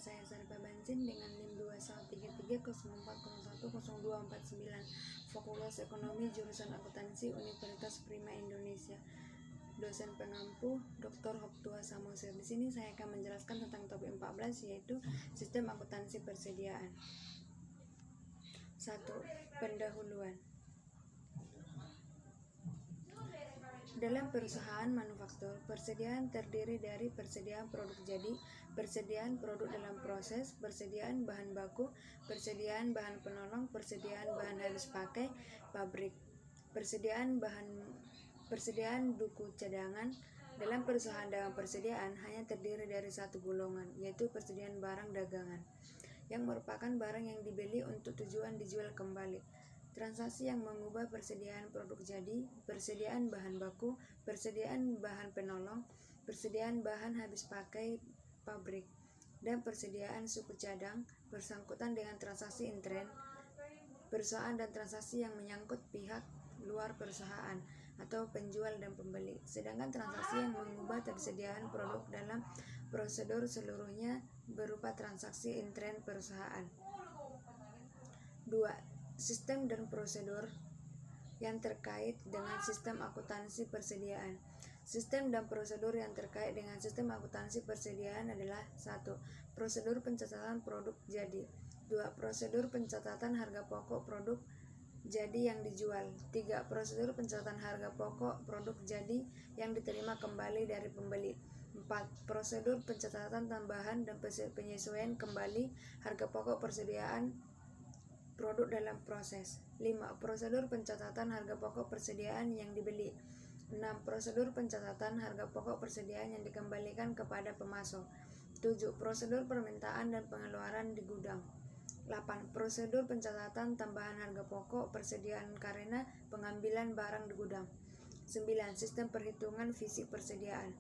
saya Sarpa Bansin dengan NIM 213304010249, Fakultas Ekonomi Jurusan Akuntansi Universitas Prima Indonesia. Dosen pengampu Dr. Hoptua Samosir. Di sini saya akan menjelaskan tentang topik 14, yaitu sistem akuntansi persediaan. 1. Pendahuluan. Dalam perusahaan manufaktur, persediaan terdiri dari persediaan produk jadi, persediaan produk dalam proses, persediaan bahan baku, persediaan bahan penolong, persediaan bahan habis pakai pabrik, persediaan duku cadangan. Dalam perusahaan dagang persediaan hanya terdiri dari satu golongan, yaitu persediaan barang dagangan, yang merupakan barang yang dibeli untuk tujuan dijual kembali. Transaksi yang mengubah persediaan produk jadi, persediaan bahan baku, persediaan bahan penolong, persediaan bahan habis pakai pabrik, dan persediaan suku cadang bersangkutan dengan transaksi intern perusahaan dan transaksi yang menyangkut pihak luar perusahaan atau penjual dan pembeli. Sedangkan transaksi yang mengubah persediaan produk dalam prosedur seluruhnya berupa transaksi intern perusahaan. 2. Sistem dan prosedur yang terkait dengan sistem akuntansi persediaan. Sistem dan prosedur yang terkait dengan sistem akuntansi persediaan adalah 1. Prosedur pencatatan produk jadi. 2. Prosedur pencatatan harga pokok produk jadi yang dijual. 3. Prosedur pencatatan harga pokok produk jadi yang diterima kembali dari pembeli. 4. Prosedur pencatatan tambahan dan penyesuaian kembali harga pokok persediaan produk dalam proses. 5. Prosedur pencatatan harga pokok persediaan yang dibeli. 6. Prosedur pencatatan harga pokok persediaan yang dikembalikan kepada pemasok. 7. Prosedur permintaan dan pengeluaran di gudang. 8. Prosedur pencatatan tambahan harga pokok persediaan karena pengambilan barang di gudang. 9. Sistem perhitungan fisik persediaan.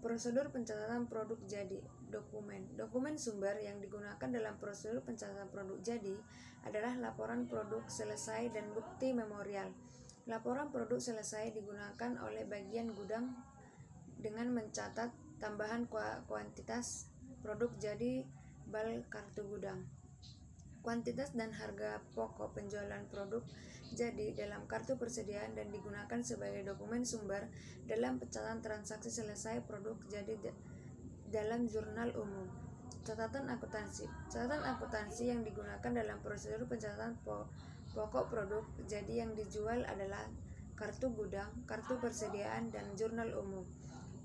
Prosedur pencatatan produk jadi. Dokumen sumber yang digunakan dalam prosedur pencatatan produk jadi adalah laporan produk selesai dan bukti memorial. Laporan produk selesai digunakan oleh bagian gudang dengan mencatat tambahan kuantitas produk jadi bal kartu gudang. Kuantitas dan harga pokok penjualan produk jadi dalam kartu persediaan dan digunakan sebagai dokumen sumber dalam pencatatan transaksi selesai produk jadi dalam jurnal umum. Catatan akuntansi. Catatan akuntansi yang digunakan dalam prosedur pencatatan pokok produk jadi yang dijual adalah kartu gudang, kartu persediaan, dan jurnal umum.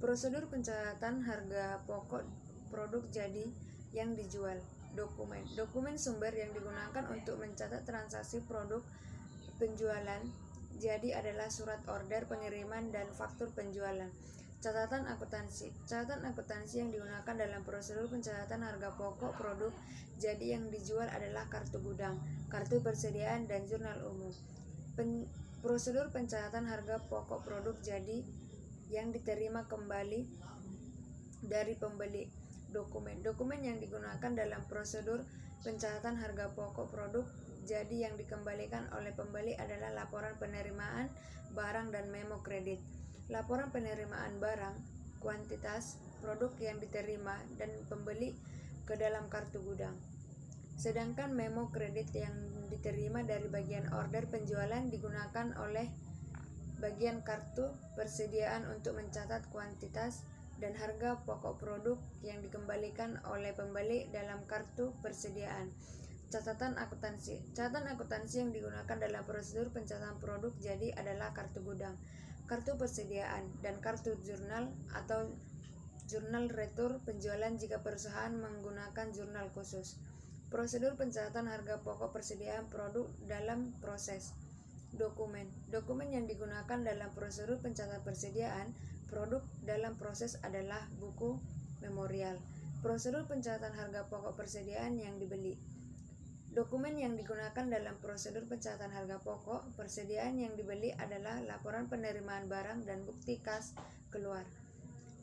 Prosedur pencatatan harga pokok produk jadi yang dijual. Dokumen sumber yang digunakan untuk mencatat transaksi produk penjualan jadi adalah surat order pengiriman dan faktur penjualan. Catatan akuntansi. Catatan akuntansi yang digunakan dalam prosedur pencatatan harga pokok produk jadi yang dijual adalah kartu gudang, kartu persediaan, dan jurnal umum. Prosedur pencatatan harga pokok produk jadi yang diterima kembali dari pembeli. Dokumen yang digunakan dalam prosedur pencatatan harga pokok produk jadi yang dikembalikan oleh pembeli adalah laporan penerimaan barang dan memo kredit. Laporan penerimaan barang, kuantitas produk yang diterima dan pembeli ke dalam kartu gudang. Sedangkan memo kredit yang diterima dari bagian order penjualan digunakan oleh bagian kartu persediaan untuk mencatat kuantitas dan harga pokok produk yang dikembalikan oleh pembeli dalam kartu persediaan. Catatan akuntansi. Catatan akuntansi yang digunakan dalam prosedur pencatatan produk jadi adalah kartu gudang, kartu persediaan, dan kartu jurnal atau jurnal retur penjualan jika perusahaan menggunakan jurnal khusus. Prosedur pencatatan harga pokok persediaan produk dalam proses. Dokumen yang digunakan dalam prosedur pencatatan persediaan produk dalam proses adalah buku memorial. Prosedur pencatatan harga pokok persediaan yang dibeli. Dokumen yang digunakan dalam prosedur pencatatan harga pokok persediaan yang dibeli adalah laporan penerimaan barang dan bukti kas keluar.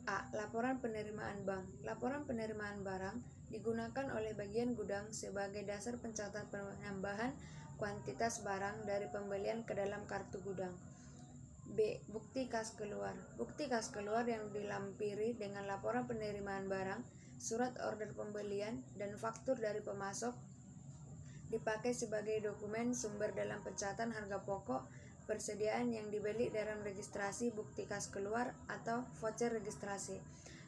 A. Laporan penerimaan bank. Laporan penerimaan barang digunakan oleh bagian gudang sebagai dasar pencatatan penambahan kuantitas barang dari pembelian ke dalam kartu gudang. B. Bukti kas keluar. Bukti kas keluar yang dilampiri dengan laporan penerimaan barang surat order pembelian, dan faktur dari pemasok dipakai sebagai dokumen sumber dalam pencatatan harga pokok persediaan yang dibeli dalam registrasi bukti kas keluar atau voucher registrasi.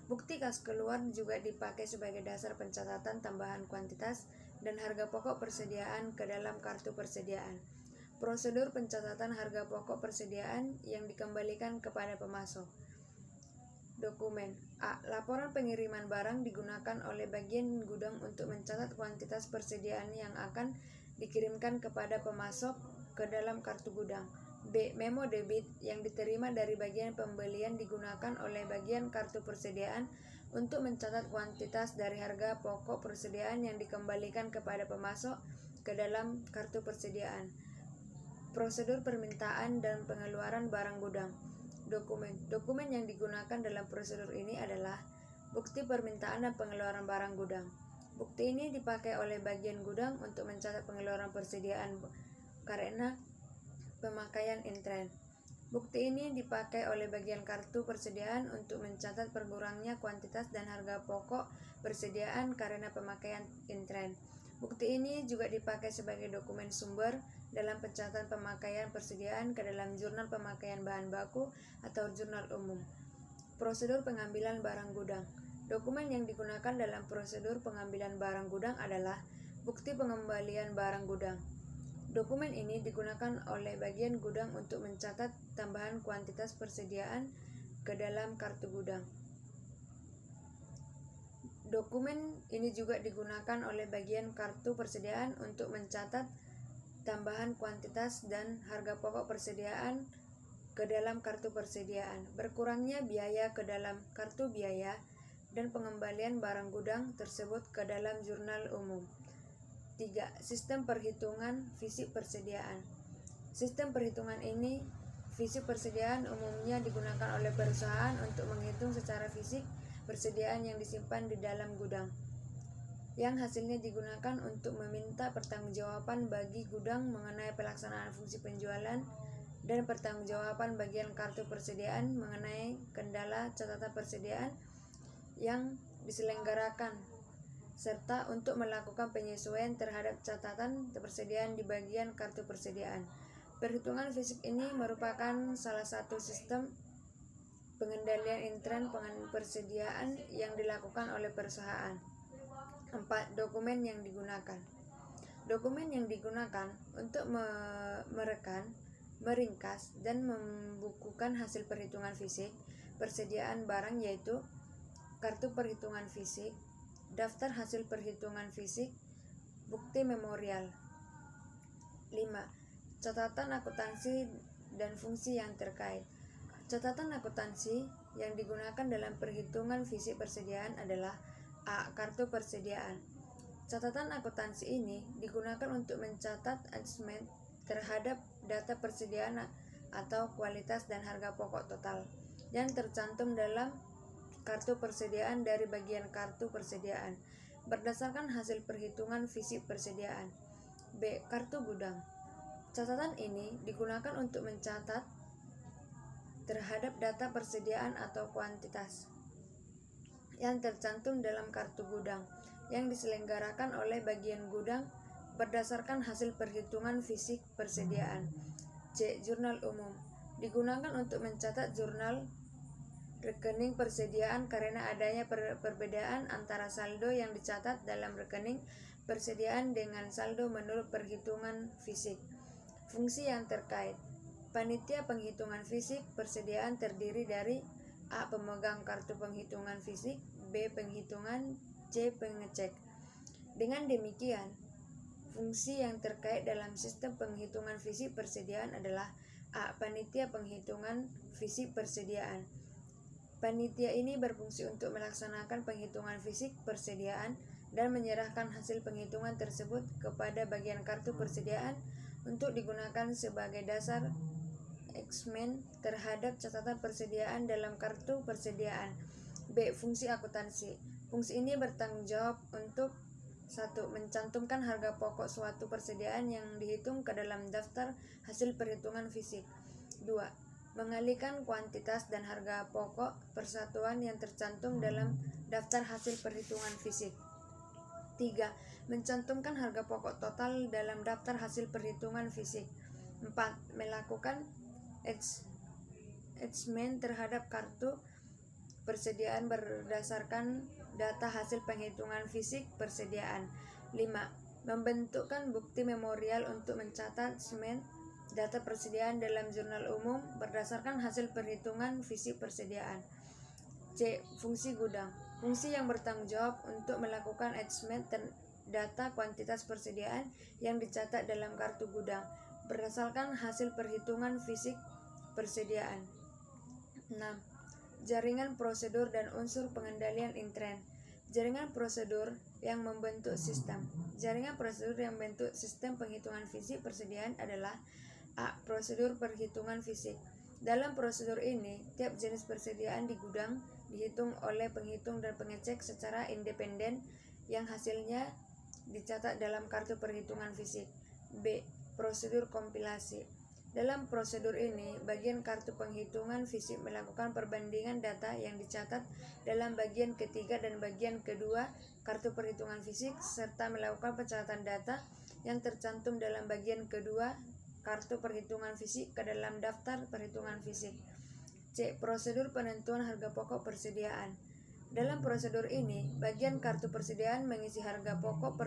Bukti kas keluar juga dipakai sebagai dasar pencatatan tambahan kuantitas dan harga pokok persediaan ke dalam kartu persediaan. Prosedur pencatatan harga pokok persediaan yang dikembalikan kepada pemasok. Dokumen A. Laporan pengiriman barang digunakan oleh bagian gudang untuk mencatat kuantitas persediaan yang akan dikirimkan kepada pemasok ke dalam kartu gudang. B. Memo debit yang diterima dari bagian pembelian digunakan oleh bagian kartu persediaan untuk mencatat kuantitas dari harga pokok persediaan yang dikembalikan kepada pemasok ke dalam kartu persediaan. Prosedur permintaan dan pengeluaran barang gudang. Dokumen yang digunakan dalam prosedur ini adalah bukti permintaan dan pengeluaran barang gudang. Bukti ini dipakai oleh bagian gudang untuk mencatat pengeluaran persediaan karena pemakaian intern. Bukti ini dipakai oleh bagian kartu persediaan untuk mencatat berkurangnya kuantitas dan harga pokok persediaan karena pemakaian intern. Bukti ini juga dipakai sebagai dokumen sumber dalam pencatatan pemakaian persediaan ke dalam jurnal pemakaian bahan baku atau jurnal umum. Prosedur pengambilan barang gudang. Dokumen yang digunakan dalam prosedur pengambilan barang gudang adalah bukti pengembalian barang gudang. Dokumen ini digunakan oleh bagian gudang untuk mencatat tambahan kuantitas persediaan ke dalam kartu gudang. Dokumen ini juga digunakan oleh bagian kartu persediaan untuk mencatat tambahan kuantitas dan harga pokok persediaan ke dalam kartu persediaan, berkurangnya biaya ke dalam kartu biaya, dan pengembalian barang gudang tersebut ke dalam jurnal umum. 3. Sistem perhitungan fisik persediaan. Sistem perhitungan ini fisik persediaan umumnya digunakan oleh perusahaan untuk menghitung secara fisik persediaan yang disimpan di dalam gudang, yang hasilnya digunakan untuk meminta pertanggungjawaban bagi gudang mengenai pelaksanaan fungsi penjualan dan pertanggungjawaban bagian kartu persediaan mengenai kendala catatan persediaan yang diselenggarakan, serta untuk melakukan penyesuaian terhadap catatan persediaan di bagian kartu persediaan. Perhitungan fisik ini merupakan salah satu sistem pengendalian intern persediaan yang dilakukan oleh perusahaan. 4. Dokumen yang digunakan. Dokumen yang digunakan untuk merekan, meringkas, dan membukukan hasil perhitungan fisik persediaan barang yaitu kartu perhitungan fisik, daftar hasil perhitungan fisik, bukti memorial. 5. Catatan akuntansi dan fungsi yang terkait. Catatan akuntansi yang digunakan dalam perhitungan fisik persediaan adalah A. Kartu persediaan. Catatan akuntansi ini digunakan untuk mencatat adjustment terhadap data persediaan atau kualitas dan harga pokok total yang tercantum dalam kartu persediaan dari bagian kartu persediaan berdasarkan hasil perhitungan fisik persediaan. B. Kartu gudang. Catatan ini digunakan untuk mencatat terhadap data persediaan atau kuantitas yang tercantum dalam kartu gudang yang diselenggarakan oleh bagian gudang berdasarkan hasil perhitungan fisik persediaan. C. Jurnal umum. Digunakan untuk mencatat jurnal rekening persediaan karena adanya perbedaan antara saldo yang dicatat dalam rekening persediaan dengan saldo menurut perhitungan fisik. Fungsi yang terkait. Panitia penghitungan fisik persediaan terdiri dari A. Pemegang kartu penghitungan fisik, B. Penghitungan, C. Pengecek. Dengan demikian, fungsi yang terkait dalam sistem penghitungan fisik persediaan adalah A. Panitia penghitungan fisik persediaan. Panitia ini berfungsi untuk melaksanakan penghitungan fisik persediaan dan menyerahkan hasil penghitungan tersebut kepada bagian kartu persediaan untuk digunakan sebagai dasar adjustment terhadap catatan persediaan dalam kartu persediaan. B. Fungsi akuntansi. Fungsi ini bertanggung jawab untuk 1. Mencantumkan harga pokok suatu persediaan yang dihitung ke dalam daftar hasil perhitungan fisik. 2. mengalihkan kuantitas dan harga pokok persatuan yang tercantum dalam daftar hasil perhitungan fisik. 3. Mencantumkan harga pokok total dalam daftar hasil perhitungan fisik. 4. Melakukan attachment terhadap kartu persediaan berdasarkan data hasil penghitungan fisik persediaan. 5. Membentukkan bukti memorial untuk mencatat data persediaan dalam jurnal umum berdasarkan hasil perhitungan fisik persediaan. C. Fungsi gudang. Fungsi yang bertanggung jawab untuk melakukan attachment data kuantitas persediaan yang dicatat dalam kartu gudang berdasarkan hasil perhitungan fisik persediaan. 6. Jaringan prosedur dan unsur pengendalian intern. Jaringan prosedur yang membentuk sistem. Jaringan prosedur yang membentuk sistem penghitungan fisik persediaan adalah A. Prosedur perhitungan fisik. Dalam prosedur ini, tiap jenis persediaan di gudang dihitung oleh penghitung dan pengecek secara independen yang hasilnya dicatat dalam kartu perhitungan fisik. B. Prosedur kompilasi. Dalam prosedur ini, bagian kartu penghitungan fisik melakukan perbandingan data yang dicatat dalam bagian ketiga dan bagian kedua kartu perhitungan fisik serta melakukan pencatatan data yang tercantum dalam bagian kedua kartu perhitungan fisik ke dalam daftar perhitungan fisik. C. Prosedur penentuan harga pokok persediaan. Dalam prosedur ini, bagian kartu persediaan mengisi harga pokok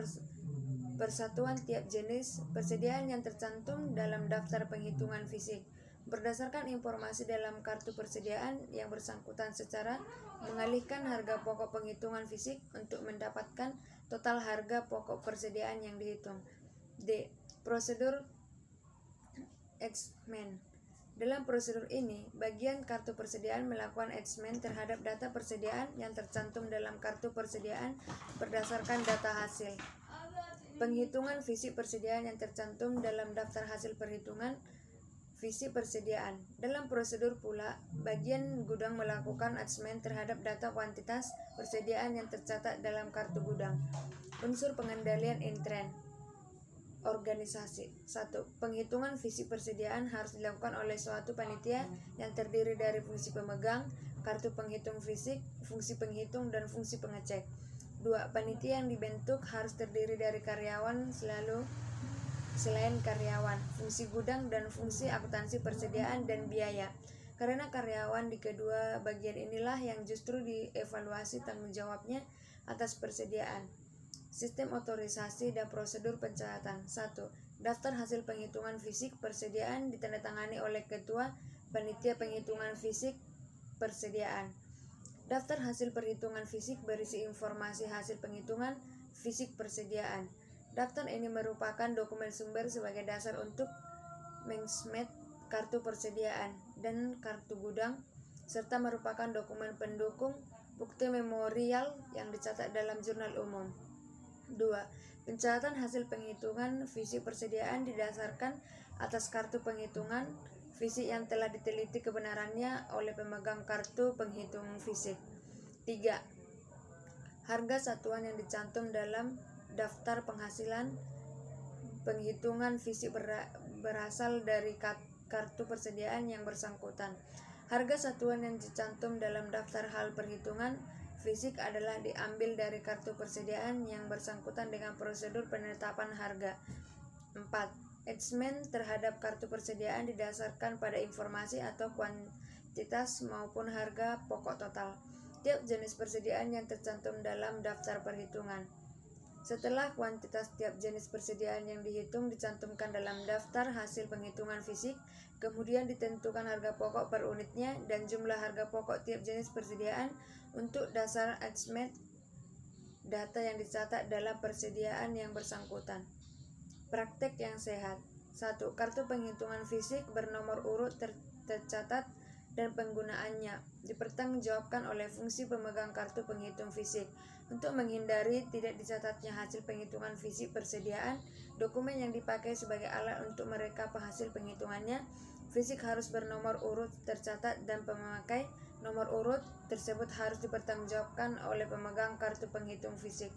persatuan tiap jenis persediaan yang tercantum dalam daftar penghitungan fisik berdasarkan informasi dalam kartu persediaan yang bersangkutan secara mengalihkan harga pokok penghitungan fisik untuk mendapatkan total harga pokok persediaan yang dihitung. D. Prosedur attachment. Dalam prosedur ini, bagian kartu persediaan melakukan attachment terhadap data persediaan yang tercantum dalam kartu persediaan berdasarkan data hasil penghitungan fisik persediaan yang tercantum dalam daftar hasil perhitungan fisik persediaan. Dalam prosedur pula, bagian gudang melakukan attachment terhadap data kuantitas persediaan yang tercatat dalam kartu gudang. Unsur pengendalian intern organisasi. 1. Penghitungan fisik persediaan harus dilakukan oleh suatu panitia yang terdiri dari fungsi pemegang, kartu penghitung fisik, fungsi penghitung, dan fungsi pengecek. 2. Panitia yang dibentuk harus terdiri dari karyawan selain karyawan, fungsi gudang, dan fungsi akuntansi persediaan dan biaya. Karena karyawan di kedua bagian inilah yang justru dievaluasi tanggung jawabnya atas persediaan. Sistem otorisasi dan prosedur pencatatan. 1. Daftar hasil penghitungan fisik persediaan ditandatangani oleh Ketua Panitia Penghitungan Fisik Persediaan. Daftar hasil perhitungan fisik berisi informasi hasil penghitungan fisik persediaan. Daftar ini merupakan dokumen sumber sebagai dasar untuk mengsmet kartu persediaan dan kartu gudang, serta merupakan dokumen pendukung bukti memorial yang dicatat dalam jurnal umum. 2. Pencatatan hasil penghitungan fisik persediaan didasarkan atas kartu penghitungan fisik yang telah diteliti kebenarannya oleh pemegang kartu penghitung fisik. 3. Harga satuan yang dicantum dalam daftar penghasilan penghitungan fisik berasal dari kartu persediaan yang bersangkutan. Harga satuan yang dicantum dalam daftar hal perhitungan fisik adalah diambil dari kartu persediaan yang bersangkutan dengan prosedur penetapan harga. 4. Attachment terhadap kartu persediaan didasarkan pada informasi atau kuantitas maupun harga pokok total tiap jenis persediaan yang tercantum dalam daftar perhitungan. Setelah kuantitas tiap jenis persediaan yang dihitung dicantumkan dalam daftar hasil penghitungan fisik, kemudian ditentukan harga pokok per unitnya dan jumlah harga pokok tiap jenis persediaan untuk dasar attachment data yang dicatat dalam persediaan yang bersangkutan. Praktek yang sehat. 1. Kartu penghitungan fisik bernomor urut tercatat dan penggunaannya dipertanggungjawabkan oleh fungsi pemegang kartu penghitung fisik. Untuk menghindari tidak dicatatnya hasil penghitungan fisik persediaan, dokumen yang dipakai sebagai alat untuk merekap hasil penghitungannya fisik harus bernomor urut tercatat dan pemakai nomor urut tersebut harus dipertanggungjawabkan oleh pemegang kartu penghitung fisik.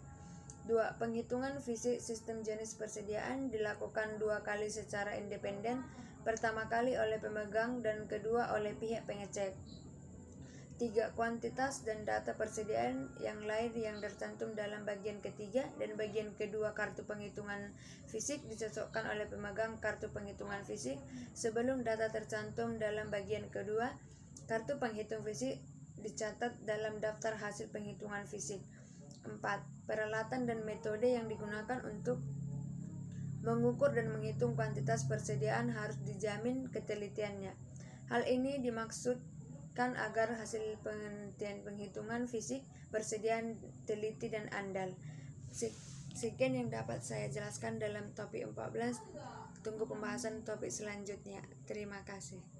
2. Penghitungan fisik sistem jenis persediaan dilakukan 2 kali secara independen, pertama kali oleh pemegang dan kedua oleh pihak pengecek. 3. Kuantitas dan data persediaan yang lain yang tercantum dalam bagian ketiga dan bagian kedua kartu penghitungan fisik dicocokkan oleh pemegang kartu penghitungan fisik sebelum data tercantum dalam bagian kedua kartu penghitung fisik dicatat dalam daftar hasil penghitungan fisik. 4. Peralatan dan metode yang digunakan untuk mengukur dan menghitung kuantitas persediaan harus dijamin ketelitiannya. Hal ini dimaksudkan agar hasil penelitian penghitungan fisik persediaan teliti dan andal. Sekian yang dapat saya jelaskan dalam topik 14. Tunggu pembahasan topik selanjutnya. Terima kasih.